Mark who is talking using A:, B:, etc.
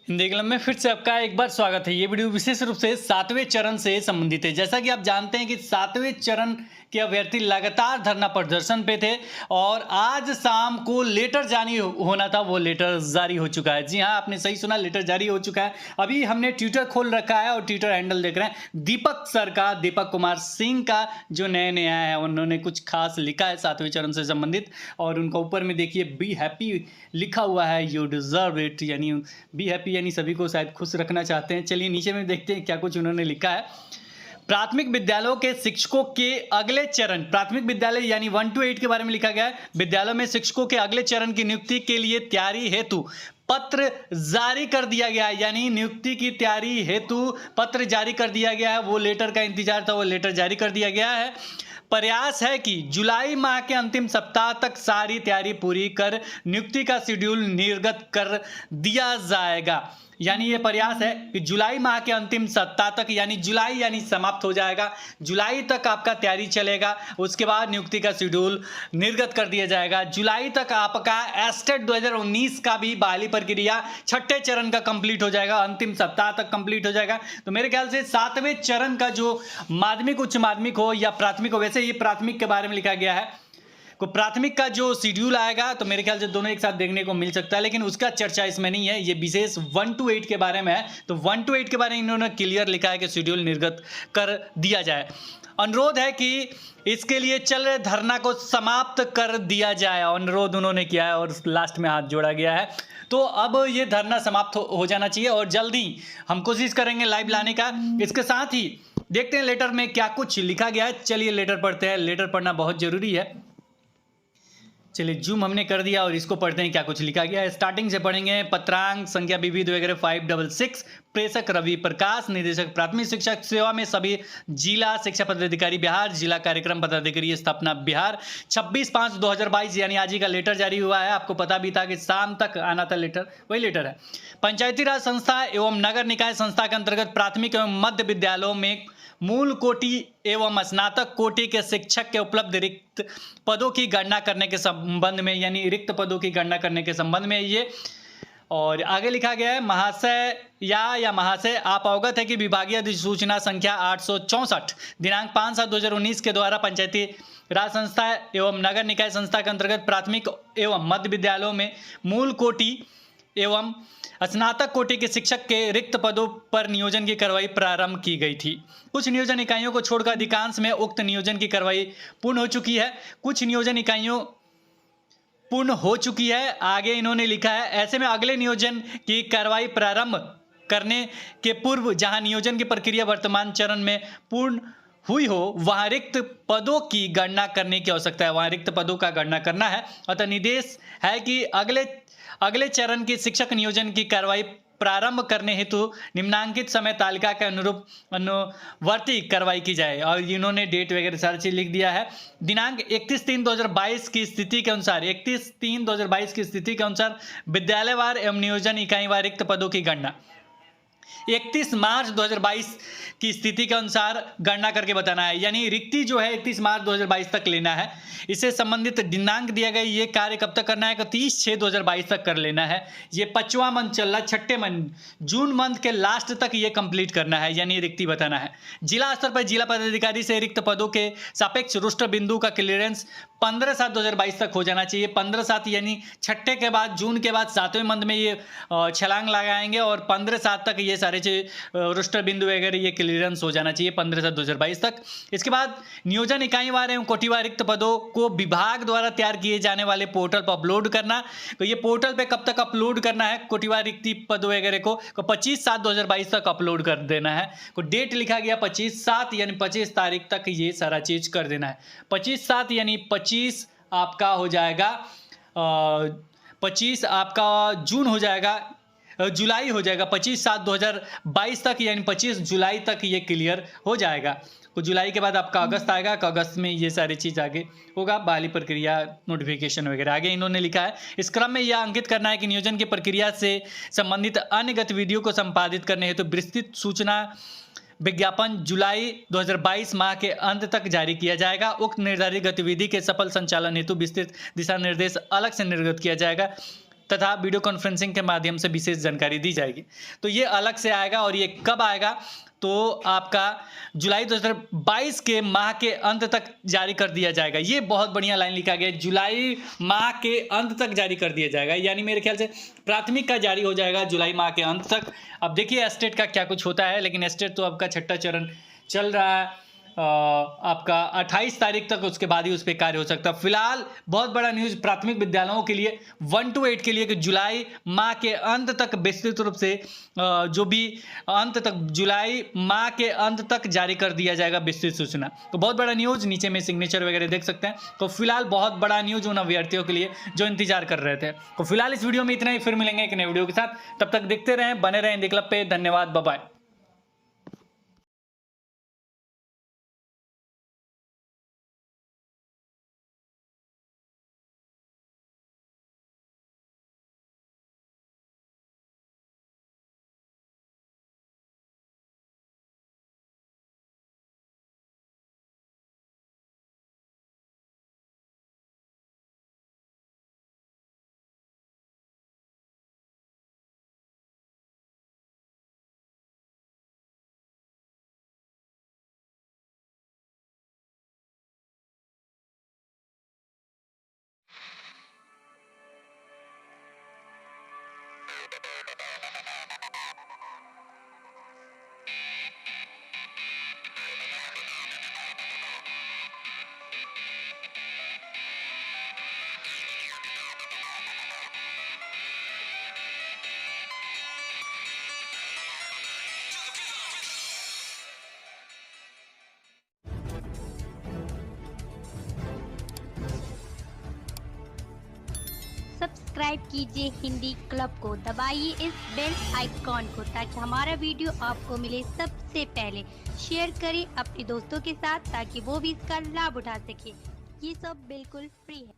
A: Hindi club में फिर से आपका एक बार स्वागत है। ये वीडियो विशेष रूप से 7वें चरण से संबंधित है। जैसा कि आप जानते हैं कि 7वें चरण के अभ्यर्थी लगातार धरना प्रदर्शन पे थे और आज शाम को लेटर जारी होना था, वो लेटर जारी हो चुका है। जी हाँ, आपने सही सुना, लेटर जारी हो चुका है। अभी हमने ट्विटर खोल रखा है और ट्विटर हैंडल देख रहे हैं। दीपक सर का, दीपक कुमार सिंह का जो नए नए आया है, उन्होंने कुछ खास लिखा है 7वें चरण से संबंधित। और उनका ऊपर में देखिए बी हैप्पी लिखा हुआ है, यू डिजर्व इट, यानी बी हैप्पी यानी सभी को शायद खुश रखना चाहते हैं। चलिए नीचे में देखते हैं क्या कुछ उन्होंने लिखा है। प्राथमिक विद्यालयों के शिक्षकों के अगले चरण, प्राथमिक विद्यालय यानी 1 to 8 के बारे में लिखा गया है। विद्यालयों में शिक्षकों के अगले चरण की नियुक्ति के लिए तैयारी हेतु पत्र जारी कर दिया गया है, यानी नियुक्ति की तैयारी हेतु पत्र जारी कर दिया गया है। वो लेटर का इंतजार था, वो लेटर जारी कर दिया गया है। प्रयास है कि जुलाई माह के अंतिम सप्ताह तक सारी तैयारी पूरी कर नियुक्ति का शेड्यूल निर्गत कर दिया जाएगा। यानी ये प्रयास है कि जुलाई माह के अंतिम सप्ताह तक, यानी जुलाई यानी समाप्त हो जाएगा, जुलाई तक आपका तैयारी चलेगा। उसके बाद नियुक्ति का शेड्यूल निर्गत कर दिया जाएगा। जुलाई तक आपका एस्टेट 2019 का भी बहाली प्रक्रिया 6ठे चरण का कंप्लीट हो जाएगा, अंतिम सप्ताह तक कंप्लीट हो जाएगा। तो मेरे ख्याल से 7वें चरण का जो माध्यमिक, उच्च माध्यमिक हो या प्राथमिक हो, वैसे ये प्राथमिक के बारे में लिखा गया है, को प्राथमिक का जो शेड्यूल आएगा तो मेरे ख्याल से दोनों एक साथ देखने को मिल सकता है, लेकिन उसका चर्चा इसमें नहीं है। ये विशेष 1 to 8 के बारे में है। तो 1 to 8 के बारे में इन्होंने क्लियर लिखा है कि शेड्यूल निर्गत कर दिया जाए। अनुरोध है कि इसके लिए चल रहे धरना को समाप्त कर दिया जाए, अनुरोध उन्होंने किया है और लास्ट में हाथ जोड़ा गया है। तो अब ये धरना समाप्त हो जाना चाहिए और जल्दी हम कोशिश करेंगे लाइव लाने का। इसके साथ ही देखते हैं लेटर में क्या कुछ लिखा गया है। चलिए लेटर पढ़ते हैं, लेटर पढ़ना बहुत जरूरी है। चलिए जूम हमने कर दिया और इसको पढ़ते हैं क्या कुछ लिखा गया है। स्टार्टिंग से पढ़ेंगे। पत्रांक संख्या विविध वगैरह 566, प्रेषक रवि प्रकाश, निदेशक प्राथमिक शिक्षा सेवा में सभी, जिला शिक्षा पदाधिकारी बिहार, जिला कार्यक्रम पदाधिकारी स्थापना बिहार। 26/5/2022 यानी आज ही का लेटर जारी हुआ है। आपको पता भी था कि शाम तक आना था लेटर, वही लेटर है। पंचायती राज संस्था एवं नगर निकाय संस्था के अंतर्गत प्राथमिक एवं मध्य विद्यालयों में मूल कोटि एवं स्नातक कोटि के शिक्षक के उपलब्ध रिक्त पदों की गणना करने के संबंध में, यानी रिक्त पदों की गणना करने के संबंध में ये। और आगे लिखा गया है, महाशय या महाशय, आप अवगत है कि विभागीय अधिसूचना संख्या 864 दिनांक 5/7/2019 के द्वारा पंचायती राज संस्था एवं नगर निकाय संस्था के अंतर्गत प्राथमिक एवं मध्य विद्यालयों में मूल कोटि एवं स्नातक कोटि के शिक्षक के रिक्त पदों पर नियोजन की कार्रवाई प्रारंभ की गई थी। कुछ नियोजन इकाइयों को छोड़कर अधिकांश में उक्त नियोजन की कार्रवाई पूर्ण हो चुकी है। कुछ नियोजन इकाइयों पूर्ण हो चुकी है। आगे इन्होंने लिखा है, ऐसे में अगले नियोजन की कार्रवाई प्रारंभ करने के पूर्व जहां नियोजन की प्रक्रिया वर्तमान चरण में पूर्ण हुई हो, वहां रिक्त पदों की गणना करने की आवश्यकता है। वहां रिक्त पदों का गणना करना है। अतः निर्देश है कि अगले चरण की शिक्षक नियोजन की कार्रवाई प्रारंभ करने हेतु निम्नांकित समय तालिका के अनुरूप अनुवर्ती कार्रवाई की जाए। और इन्होंने डेट वगैरह सारी चीज लिख दिया है। दिनांक 31/3/2022 की स्थिति के अनुसार, 31/3/2022 की स्थिति के अनुसार विद्यालयवार एवं नियोजन इकाईवार रिक्त पदों की गणना 31 मार्च 2022 की स्थिति के अनुसार गणना करके बताना है। यानी रिक्ति जो है 31 मार्च 2022 तक लेना है। इससे संबंधित दिनांक दिया गया, ये कार्य कब तक करना है, 30/6/2022 तक कर लेना है। ये 5वां मंथ चल रहा है, 6ठे मंथ, जून मंथ के लास्ट तक ये कंप्लीट करना है, यानी रिक्ति बताना है। जिला स्तर पर जिला पदाधिकारी से रिक्त पदों के सापेक्ष रोस्टर बिंदु का क्लियरेंस 15/7/2022 तक हो जाना चाहिए। 15/7 यानी 6ठे के बाद, जून के बाद 7वें मंथ में ये छलांग लगाएंगे और 15/7 तक ये सारे रोस्टर बिंदु वगैरह ये क्लियरेंस हो जाना चाहिए 15/7/2022 तक। इसके बाद नियोजन इकाईवार एवं कोटिवार रिक्त पदों को विभाग द्वारा तैयार किए जाने वाले पोर्टल पर अपलोड करना। तो ये पोर्टल पे कब तक अपलोड करना है, कोटिवार रिक्ति पद वगैरह को 25/7/2022 तक अपलोड कर देना है। को डेट लिखा गया 25/7 यानी 25 तारीख तक ये सारा चीज कर देना है। 25/7 यानी 25 आपका हो जाएगा, 25 आपका जून हो जाएगा, जुलाई हो जाएगा। 25/7/2022 तक यानी 25 जुलाई तक ये क्लियर हो जाएगा। कुछ जुलाई के बाद आपका अगस्त आएगा, अगस्त में ये सारी चीज़ आगे होगा, बहाली प्रक्रिया, नोटिफिकेशन वगैरह। आगे इन्होंने लिखा है, इस क्रम में यह अंकित करना है कि नियोजन की प्रक्रिया से संबंधित अन्य गतिविधियों को संपादित करने हेतु विस्तृत सूचना विज्ञापन जुलाई 2022 माह के अंत तक जारी किया जाएगा। उक्त निर्धारित गतिविधि के सफल संचालन हेतु विस्तृत दिशा निर्देश अलग से निर्गत किया जाएगा। तथा वीडियो कॉन्फ्रेंसिंग के माध्यम से विशेष जानकारी दी जाएगी। तो ये अलग से आएगा और ये कब आएगा, तो आपका जुलाई 2022 के माह के अंत तक जारी कर दिया जाएगा। ये बहुत बढ़िया लाइन लिखा गया है, जुलाई माह के अंत तक जारी कर दिया जाएगा, यानी मेरे ख्याल से प्राथमिक का जारी हो जाएगा जुलाई माह के अंत तक। अब देखिए एस्टेट का क्या कुछ होता है, लेकिन एस्टेट तो आपका छठा चरण चल रहा है, आपका 28 तारीख तक, उसके बाद ही उस पर कार्य हो सकता है। फिलहाल बहुत बड़ा न्यूज़ प्राथमिक विद्यालयों के लिए 1 to 8 के लिए कि जुलाई माह के अंत तक विस्तृत रूप से जो भी अंत तक जुलाई माह के अंत तक जारी कर दिया जाएगा विस्तृत सूचना। तो बहुत बड़ा न्यूज़, नीचे में सिग्नेचर वगैरह देख सकते हैं। तो फिलहाल बहुत बड़ा न्यूज़ उन अभ्यर्थियों के लिए जो इंतजार कर रहे थे। तो फिलहाल इस वीडियो में इतना ही, फिर मिलेंगे एक नए वीडियो के साथ। तब तक देखते रहें, बने रहें हिंदी क्लब पे। धन्यवाद, बाय बाय।
B: सब्सक्राइब कीजिए हिंदी क्लब को, दबाइए इस बेल आइकॉन को ताकि हमारा वीडियो आपको मिले सबसे पहले। शेयर करें अपने दोस्तों के साथ ताकि वो भी इसका लाभ उठा सके। ये सब बिल्कुल फ्री है।